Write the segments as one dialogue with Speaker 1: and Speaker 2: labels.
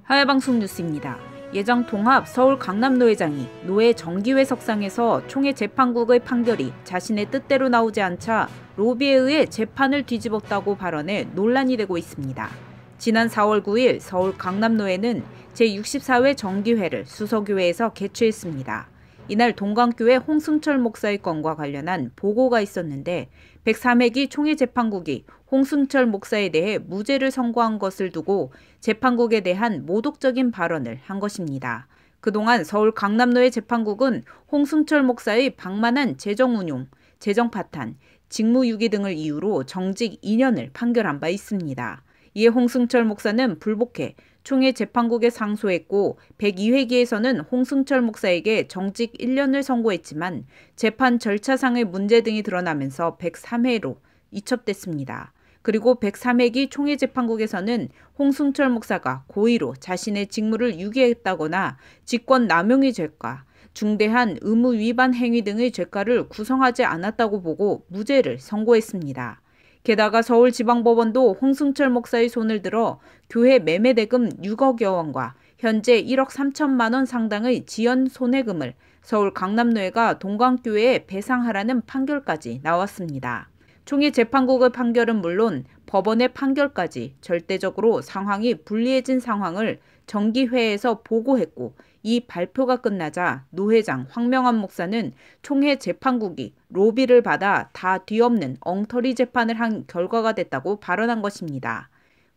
Speaker 1: 하야방송 뉴스입니다. 예정 통합 서울 강남노회장이 노회 정기회 석상에서 총회 재판국의 판결이 자신의 뜻대로 나오지 않자 로비에 의해 재판을 뒤집었다고 발언해 논란이 되고 있습니다. 지난 4월 9일 서울 강남노회는 제64회 정기회를 수서교회에서 개최했습니다. 이날 동강교회 홍승철 목사의 건과 관련한 보고가 있었는데 103회기 총회 재판국이 홍승철 목사에 대해 무죄를 선고한 것을 두고 재판국에 대한 모독적인 발언을 한 것입니다. 그동안 서울 강남노회 재판국은 홍승철 목사의 방만한 재정운용, 재정파탄, 직무유기 등을 이유로 정직 2년을 판결한 바 있습니다. 이에 홍승철 목사는 불복해 총회 재판국에 상소했고 102회기에서는 홍승철 목사에게 정직 1년을 선고했지만 재판 절차상의 문제 등이 드러나면서 103회로 이첩됐습니다. 그리고 103회기 총회 재판국에서는 홍승철 목사가 고의로 자신의 직무를 유기했다거나 직권 남용의 죄과 중대한 의무 위반 행위 등의 죄가를 구성하지 않았다고 보고 무죄를 선고했습니다. 게다가 서울지방법원도 홍승철 목사의 손을 들어 교회 매매대금 6억여 원과 현재 1억 3천만 원 상당의 지연 손해금을 서울 강남노회가 동강교회에 배상하라는 판결까지 나왔습니다. 총회 재판국의 판결은 물론 법원의 판결까지 절대적으로 상황이 불리해진 상황을 정기회에서 보고했고 이 발표가 끝나자 노회장 황명안 목사는 총회 재판국이 로비를 받아 다 뒤엎는 엉터리 재판을 한 결과가 됐다고 발언한 것입니다.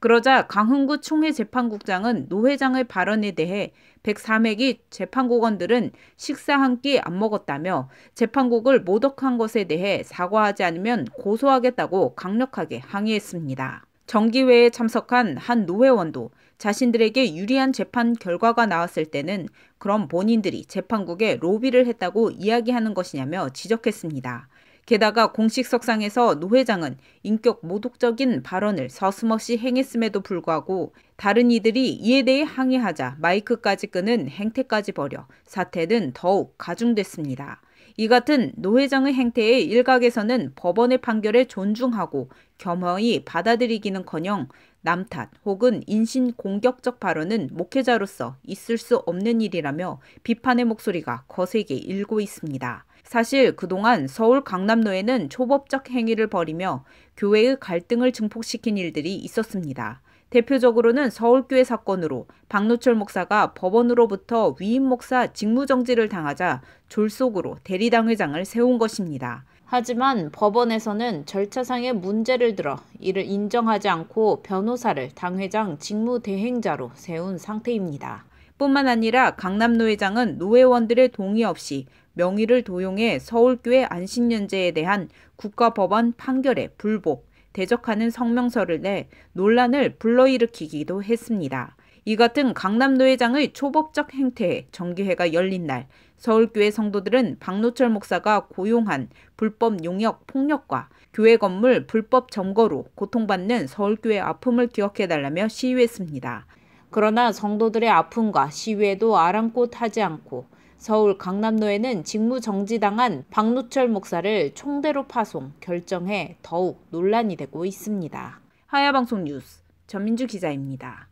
Speaker 1: 그러자 강흥구 총회 재판국장은 노회장의 발언에 대해 103회기 재판국원들은 식사 한 끼 안 먹었다며 재판국을 모독한 것에 대해 사과하지 않으면 고소하겠다고 강력하게 항의했습니다. 정기회에 참석한 한 노회원도 자신들에게 유리한 재판 결과가 나왔을 때는 그럼 본인들이 재판국에 로비를 했다고 이야기하는 것이냐며 지적했습니다. 게다가 공식 석상에서 노 회장은 인격 모독적인 발언을 서슴없이 행했음에도 불구하고 다른 이들이 이에 대해 항의하자 마이크까지 끄는 행태까지 벌여 사태는 더욱 가중됐습니다. 이 같은 노 회장의 행태에 일각에서는 법원의 판결에 존중하고 겸허히 받아들이기는커녕 남탓 혹은 인신 공격적 발언은 목회자로서 있을 수 없는 일이라며 비판의 목소리가 거세게 일고 있습니다. 사실 그동안 서울 강남노회는 초법적 행위를 벌이며 교회의 갈등을 증폭시킨 일들이 있었습니다. 대표적으로는 서울교회 사건으로 박노철 목사가 법원으로부터 위임 목사 직무정지를 당하자 졸속으로 대리당회장을 세운 것입니다. 하지만 법원에서는 절차상의 문제를 들어 이를 인정하지 않고 변호사를 당회장 직무대행자로 세운 상태입니다. 뿐만 아니라 강남노회장은 노회원들의 동의 없이 명의를 도용해 서울교회 안식년제에 대한 국가법원 판결에 불복, 대적하는 성명서를 내 논란을 불러일으키기도 했습니다. 이 같은 강남노회장의 초법적 행태에 정기회가 열린 날 서울교회 성도들은 박노철 목사가 고용한 불법 용역 폭력과 교회 건물 불법 점거로 고통받는 서울교회 아픔을 기억해달라며 시위했습니다. 그러나 성도들의 아픔과 시위에도 아랑곳하지 않고 서울 강남노회는 직무정지당한 박노철 목사를 총대로 파송 결정해 더욱 논란이 되고 있습니다. 하야방송 뉴스 전민주 기자입니다.